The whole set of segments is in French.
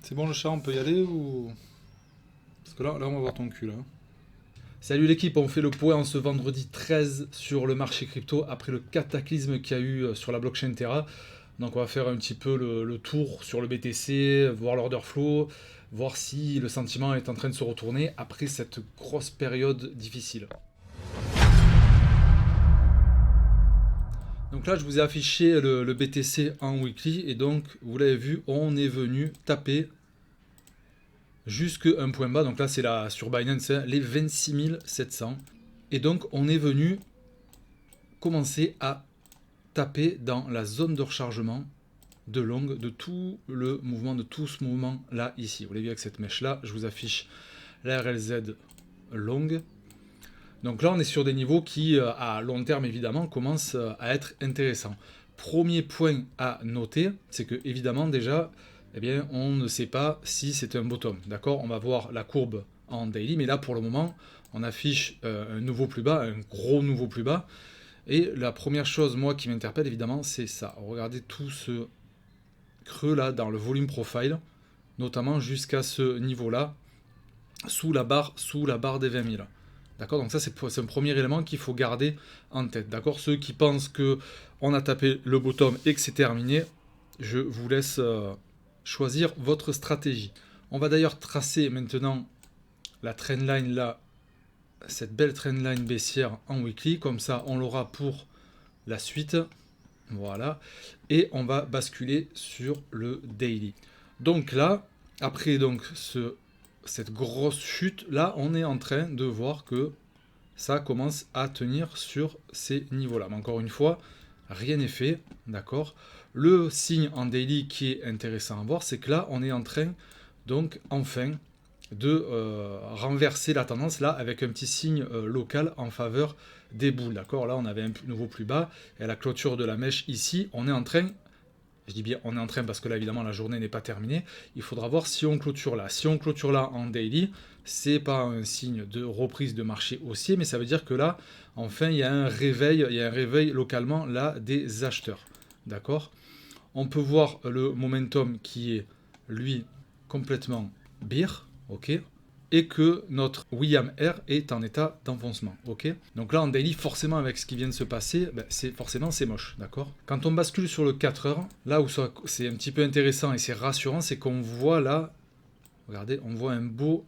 C'est bon le chat, on peut y aller ou... Parce que là on va voir ton cul là. Salut l'équipe, on fait le point en ce vendredi 13 sur le marché crypto après le cataclysme qu'il y a eu sur la blockchain Terra. Donc on va faire un petit peu le tour sur le BTC, voir l'order flow, voir si le sentiment est en train de se retourner après cette grosse période difficile. Donc là je vous ai affiché le BTC en weekly et donc vous l'avez vu, on est venu taper jusqu'à un point bas, donc là c'est là sur Binance, hein, les 26 700. Et donc on est venu commencer à taper dans la zone de rechargement de longue de tout le mouvement, de tout ce mouvement là ici. Vous l'avez vu avec cette mèche là, je vous affiche la RLZ longue. Donc là on est sur des niveaux qui à long terme évidemment commencent à être intéressants. Premier point à noter, c'est que évidemment déjà, eh bien, on ne sait pas si c'est un bottom. D'accord, on va voir la courbe en daily, mais là pour le moment, on affiche un nouveau plus bas, un gros nouveau plus bas. Et la première chose, moi, qui m'interpelle évidemment, c'est ça. Regardez tout ce creux là dans le volume profile, notamment jusqu'à ce niveau-là, sous la barre des 20 000. D'accord. Donc ça, c'est un premier élément qu'il faut garder en tête. D'accord. Ceux qui pensent que on a tapé le bottom et que c'est terminé, je vous laisse choisir votre stratégie. On va d'ailleurs tracer maintenant la trendline là, cette belle trendline baissière en weekly. Comme ça, on l'aura pour la suite. Voilà. Et on va basculer sur le daily. Donc là, après donc cette grosse chute, là, on est en train de voir que ça commence à tenir sur ces niveaux-là. Mais encore une fois, rien n'est fait, d'accord. Le signe en daily qui est intéressant à voir, c'est que là, on est en train, donc, enfin, de renverser la tendance, là, avec un petit signe local en faveur des boules, d'accord. Là, on avait un nouveau plus bas, et à la clôture de la mèche, ici, on est en train... Je dis bien on est en train parce que là évidemment la journée n'est pas terminée. Il faudra voir si on clôture là. Si on clôture là en daily, c'est pas un signe de reprise de marché haussier, mais ça veut dire que là, enfin, il y a un réveil localement là des acheteurs. D'accord. On peut voir le momentum qui est lui complètement bear, ok, et que notre William R est en état d'enfoncement, ok. Donc là en daily, forcément avec ce qui vient de se passer, ben, c'est moche, d'accord. Quand on bascule sur le 4 heures, là où c'est un petit peu intéressant et c'est rassurant, c'est qu'on voit là, regardez, on voit un beau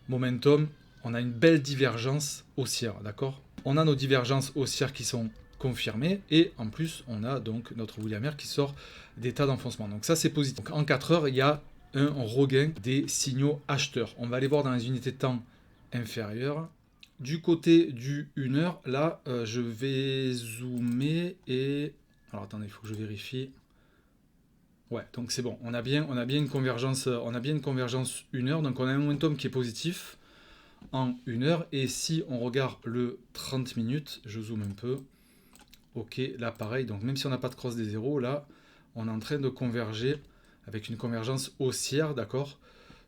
momentum, on a une belle divergence haussière, d'accord. On a nos divergences haussières qui sont confirmées et en plus on a donc notre William R qui sort d'état d'enfoncement. Donc ça c'est positif. Donc en 4 heures, il y a un regain des signaux acheteurs. On va aller voir dans les unités de temps inférieures. Du côté du 1 heure, là je vais zoomer et... Alors attendez, il faut que je vérifie. Ouais, donc c'est bon. On a bien une convergence, 1 heure, donc on a un momentum qui est positif en 1 heure. Et si on regarde le 30 minutes, je zoome un peu. Ok, là pareil, donc même si on n'a pas de cross des zéros, là on est en train de converger avec une convergence haussière, d'accord,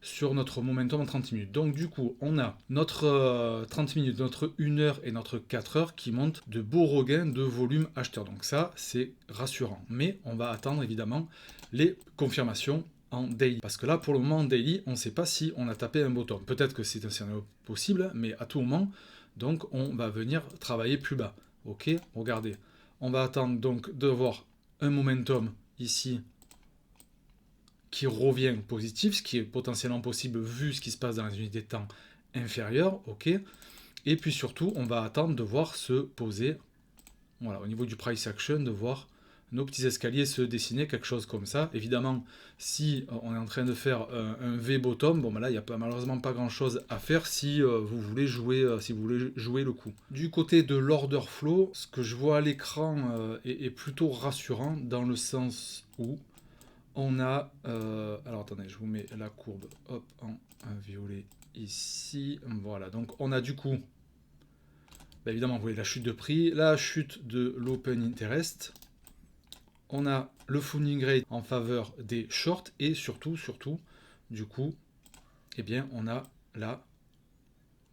sur notre momentum en 30 minutes. Donc du coup, on a notre 30 minutes, notre 1 heure et notre 4 heures qui montent de beaux regains de volume acheteur. Donc ça, c'est rassurant. Mais on va attendre évidemment les confirmations en daily. Parce que là, pour le moment, en daily, on ne sait pas si on a tapé un bottom. Peut-être que c'est un scénario possible, mais à tout moment, donc on va venir travailler plus bas. Ok, regardez. On va attendre donc de voir un momentum ici qui revient positif, ce qui est potentiellement possible vu ce qui se passe dans les unités de temps inférieures, ok. Et puis surtout, on va attendre de voir se poser, voilà, au niveau du price action, de voir nos petits escaliers se dessiner, quelque chose comme ça. Évidemment, si on est en train de faire un V bottom, bon ben là il n'y a malheureusement pas grand chose à faire si vous voulez jouer, le coup. Du côté de l'order flow, ce que je vois à l'écran est plutôt rassurant dans le sens où on a... alors attendez, je vous mets la courbe hop, en violet ici. Voilà, donc on a du coup... Bah évidemment, vous voyez la chute de prix, la chute de l'open interest. On a le funding rate en faveur des shorts et surtout, du coup, eh bien, on a là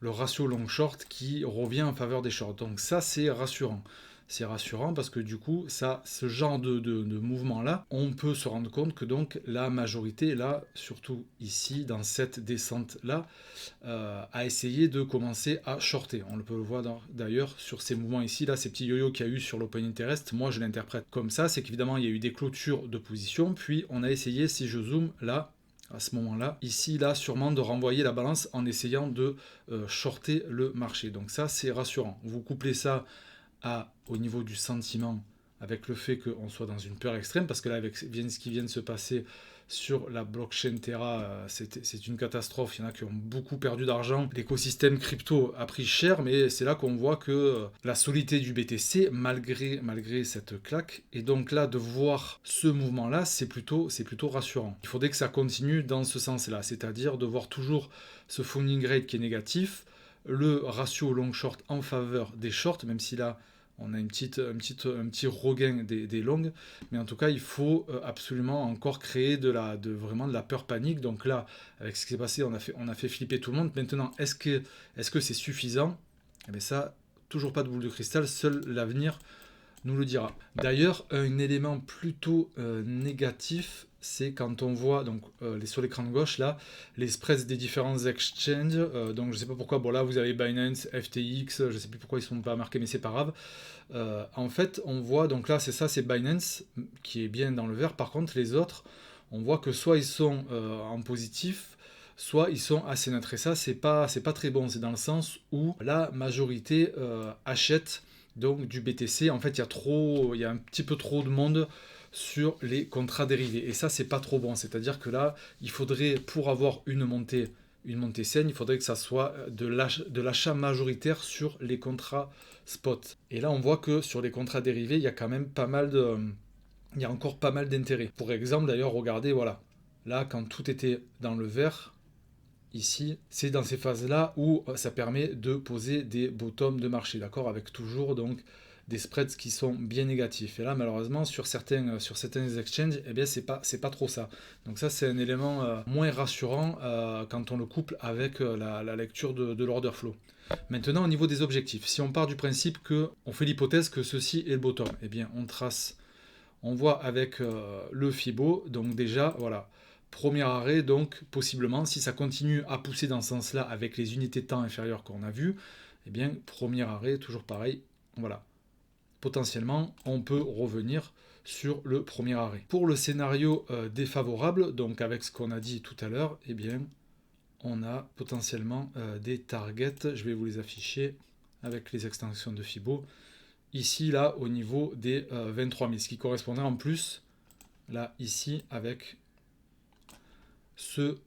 le ratio long short qui revient en faveur des shorts. Donc ça, c'est rassurant. c'est rassurant parce que du coup, ça, ce genre de mouvement-là, on peut se rendre compte que donc la majorité, là, surtout ici, dans cette descente-là, a essayé de commencer à shorter. On le peut le voir d'ailleurs sur ces mouvements ici, là, ces petits yo-yo qu'il y a eu sur l'Open Interest, moi je l'interprète comme ça, c'est qu'évidemment il y a eu des clôtures de position, puis on a essayé, si je zoome là, à ce moment-là, ici, là, sûrement de renvoyer la balance en essayant de shorter le marché. Donc ça, c'est rassurant. Vous couplez ça au niveau du sentiment, avec le fait qu'on soit dans une peur extrême, parce que là, avec ce qui vient de se passer sur la blockchain Terra, c'est une catastrophe. Il y en a qui ont beaucoup perdu d'argent. L'écosystème crypto a pris cher, mais c'est là qu'on voit que la solidité du BTC, malgré cette claque, et donc là, de voir ce mouvement-là, c'est plutôt rassurant. Il faudrait que ça continue dans ce sens-là, c'est-à-dire de voir toujours ce funding rate qui est négatif, le ratio long short en faveur des shorts, même si là on a un petit regain des longues, mais en tout cas il faut absolument encore créer vraiment de la peur panique. Donc là, avec ce qui s'est passé, on a fait flipper tout le monde. Maintenant, est-ce que c'est suffisant? Eh bien ça, toujours pas de boule de cristal, seul l'avenir nous le dira. D'ailleurs, un élément plutôt négatif, c'est quand on voit donc sur l'écran de gauche là les spreads des différents exchanges. Donc je sais pas pourquoi. Bon là vous avez Binance, FTX. Je sais plus pourquoi ils sont pas marqués, mais c'est pas grave. En fait, on voit donc là c'est Binance qui est bien dans le vert. Par contre, les autres, on voit que soit ils sont en positif, soit ils sont assez neutres. Et ça, c'est pas très bon. C'est dans le sens où la majorité achète donc du BTC. En fait, il y a un petit peu trop de monde sur les contrats dérivés. Et ça, c'est pas trop bon. C'est-à-dire que là, il faudrait, pour avoir une montée saine, il faudrait que ça soit de l'achat majoritaire sur les contrats spot. Et là, on voit que sur les contrats dérivés, il y a quand même il y a encore pas mal d'intérêt. Pour exemple, d'ailleurs, regardez, voilà. Là, quand tout était dans le vert, ici, c'est dans ces phases-là où ça permet de poser des bottoms de marché, d'accord, avec toujours donc des spreads qui sont bien négatifs. Et là, malheureusement, sur certains exchanges, eh bien, c'est pas trop ça. Donc ça, c'est un élément moins rassurant quand on le couple avec la lecture de l'order flow. Maintenant, au niveau des objectifs, si on part du principe que on fait l'hypothèse que ceci est le bottom, eh bien, on voit avec le Fibo, donc déjà, voilà, premier arrêt, donc possiblement, si ça continue à pousser dans ce sens-là avec les unités de temps inférieures qu'on a vues, eh bien, premier arrêt, toujours pareil, voilà. Potentiellement, on peut revenir sur le premier arrêt. Pour le scénario défavorable, donc avec ce qu'on a dit tout à l'heure, eh bien, on a potentiellement des targets, je vais vous les afficher avec les extensions de Fibo, ici, là, au niveau des 23 000, ce qui correspondrait en plus, là, ici, avec ce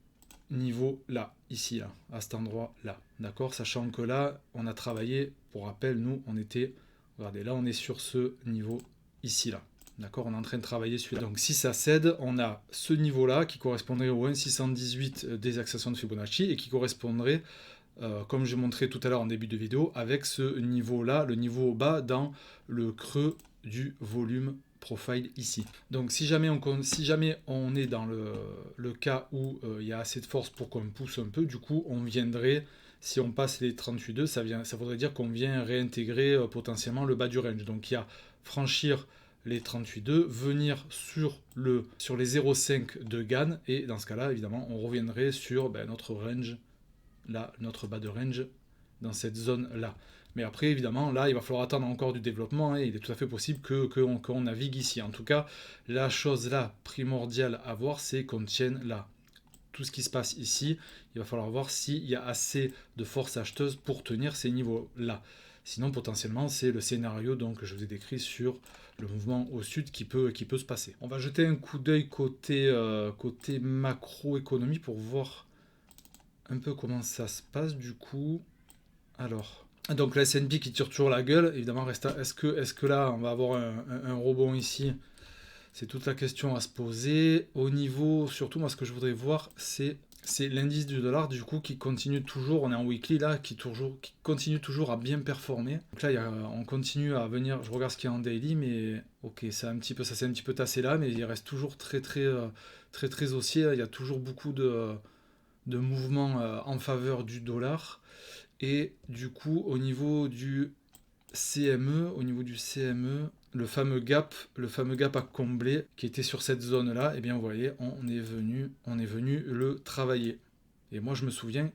niveau-là, ici, là, à cet endroit-là, d'accord? Sachant que là, on a travaillé, pour rappel, nous, on était, regardez, là, on est sur ce niveau ici, là, d'accord? On est en train de travailler celui-là. Donc, si ça cède, on a ce niveau-là qui correspondrait au 1,618 des accessions de Fibonacci et qui correspondrait, comme j'ai montré tout à l'heure en début de vidéo, avec ce niveau-là, le niveau bas dans le creux du volume profile ici. Donc si jamais on est dans le cas où il y a assez de force pour qu'on pousse un peu, du coup on viendrait, si on passe les 38,2, ça voudrait dire qu'on vient réintégrer potentiellement le bas du range. Donc il y a franchir les 38,2, venir sur les 0,5 de GAN, et dans ce cas-là, évidemment, on reviendrait sur notre range, là, notre bas de range, dans cette zone-là. Mais après, évidemment, là, il va falloir attendre encore du développement, et il est tout à fait possible qu'on navigue ici. En tout cas, la chose là, primordiale à voir, c'est qu'on tienne là. Tout ce qui se passe ici, il va falloir voir s'il y a assez de force acheteuse pour tenir ces niveaux-là. Sinon, potentiellement, c'est le scénario donc, que je vous ai décrit sur le mouvement au sud qui peut se passer. On va jeter un coup d'œil côté macroéconomie pour voir un peu comment ça se passe du coup. Alors, donc la S&P qui tire toujours la gueule, évidemment, est-ce que là, on va avoir un rebond ici? C'est toute la question à se poser. Au niveau, surtout, moi, ce que je voudrais voir, c'est l'indice du dollar, du coup, qui continue toujours, on est en weekly, là, qui continue toujours à bien performer. Donc là, on continue à venir, je regarde ce qu'il y a en daily, mais ok, ça s'est un petit peu tassé là, mais il reste toujours très haussier. Il y a toujours beaucoup de mouvements en faveur du dollar. Et du coup, au niveau du CME, au niveau du CME, le fameux gap à combler qui était sur cette zone-là, et bien vous voyez, on est venu le travailler. Et moi je me souviens,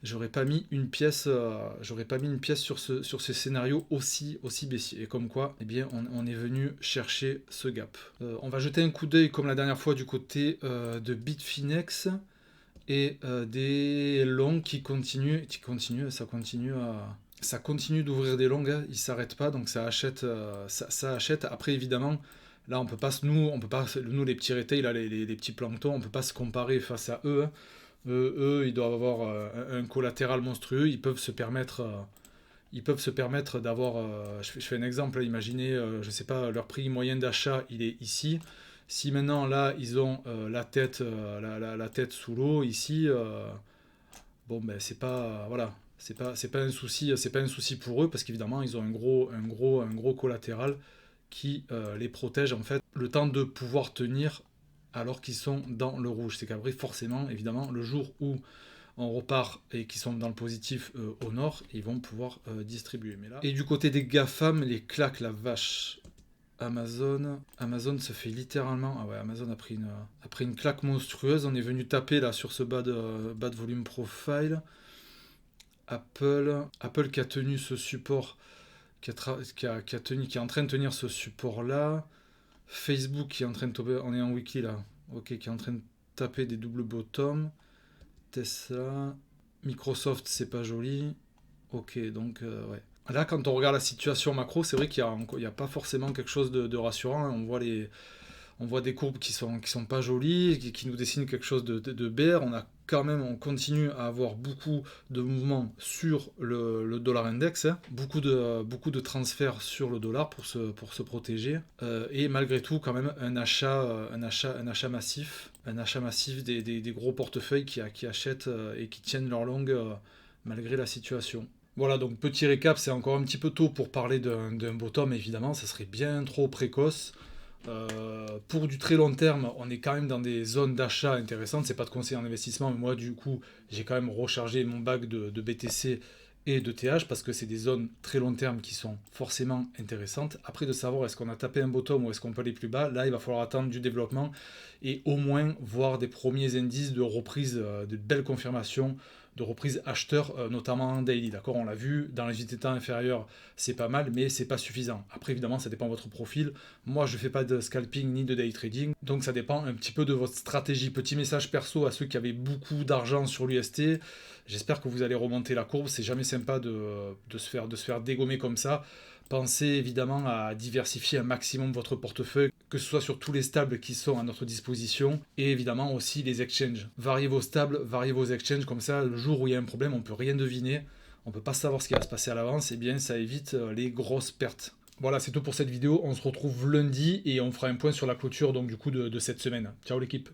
j'aurais pas mis une pièce sur ce scénario aussi baissier. Et comme quoi, eh bien on est venu chercher ce gap. On va jeter un coup d'œil comme la dernière fois du côté de Bitfinex et des longs ça continue d'ouvrir des longues, hein, ils s'arrêtent pas, donc ça achète, ça achète. Après évidemment, là on peut pas, nous les petits retail, là, les petits planctons, on peut pas se comparer face à eux. Hein. Eux, ils doivent avoir un collatéral monstrueux, ils peuvent se permettre d'avoir, je fais un exemple, imaginez, je sais pas, leur prix moyen d'achat, il est ici. Si maintenant là ils ont la tête sous l'eau ici, bon ben c'est pas voilà, c'est pas un souci, c'est pas un souci pour eux parce qu'évidemment ils ont un gros collatéral qui les protège en fait le temps de pouvoir tenir alors qu'ils sont dans le rouge. C'est qu'après forcément évidemment le jour où on repart et qu'ils sont dans le positif au nord, ils vont pouvoir distribuer. Mais là... Et du côté des GAFAM, les claques, la vache. Amazon se fait littéralement... Ah ouais, Amazon a pris une claque monstrueuse. On est venu taper là sur ce bas de volume profile. Apple qui a tenu ce support, qui est en train de tenir ce support là. Facebook qui est en train de taper, on est en weekly là, ok, qui est en train de taper des doubles bottoms. Tesla, Microsoft c'est pas joli. Ok, donc ouais. Là, quand on regarde la situation macro, c'est vrai qu'il n'y a pas forcément quelque chose de rassurant. Hein. On voit des courbes qui sont pas jolies, qui nous dessinent quelque chose de bear. On continue à avoir beaucoup de mouvements sur le dollar index, hein. Beaucoup de transferts sur le dollar pour se protéger. Et malgré tout, quand même, un achat massif des gros portefeuilles qui achètent et qui tiennent leur longue malgré la situation. Voilà, donc petit récap, c'est encore un petit peu tôt pour parler d'un bottom, évidemment, ça serait bien trop précoce. Pour du très long terme, on est quand même dans des zones d'achat intéressantes. C'est pas de conseil en investissement, mais moi, du coup, j'ai quand même rechargé mon bag de BTC et de TH parce que c'est des zones très long terme qui sont forcément intéressantes. Après, de savoir est-ce qu'on a tapé un bottom ou est-ce qu'on peut aller plus bas, là, il va falloir attendre du développement et au moins voir des premiers indices de reprise, de belles confirmations de reprise acheteurs, notamment en daily. D'accord, on l'a vu, dans les unités de temps inférieures, c'est pas mal, mais c'est pas suffisant. Après, évidemment, ça dépend de votre profil. Moi, je fais pas de scalping ni de day trading, donc ça dépend un petit peu de votre stratégie. Petit message perso à ceux qui avaient beaucoup d'argent sur l'UST. J'espère que vous allez remonter la courbe. C'est jamais sympa de se faire dégommer comme ça. Pensez évidemment à diversifier un maximum votre portefeuille, que ce soit sur tous les stables qui sont à notre disposition, et évidemment aussi les exchanges. Variez vos stables, variez vos exchanges, comme ça, le jour où il y a un problème, on ne peut rien deviner, on ne peut pas savoir ce qui va se passer à l'avance, et bien ça évite les grosses pertes. Voilà, c'est tout pour cette vidéo, on se retrouve lundi, et on fera un point sur la clôture donc du coup de cette semaine. Ciao l'équipe.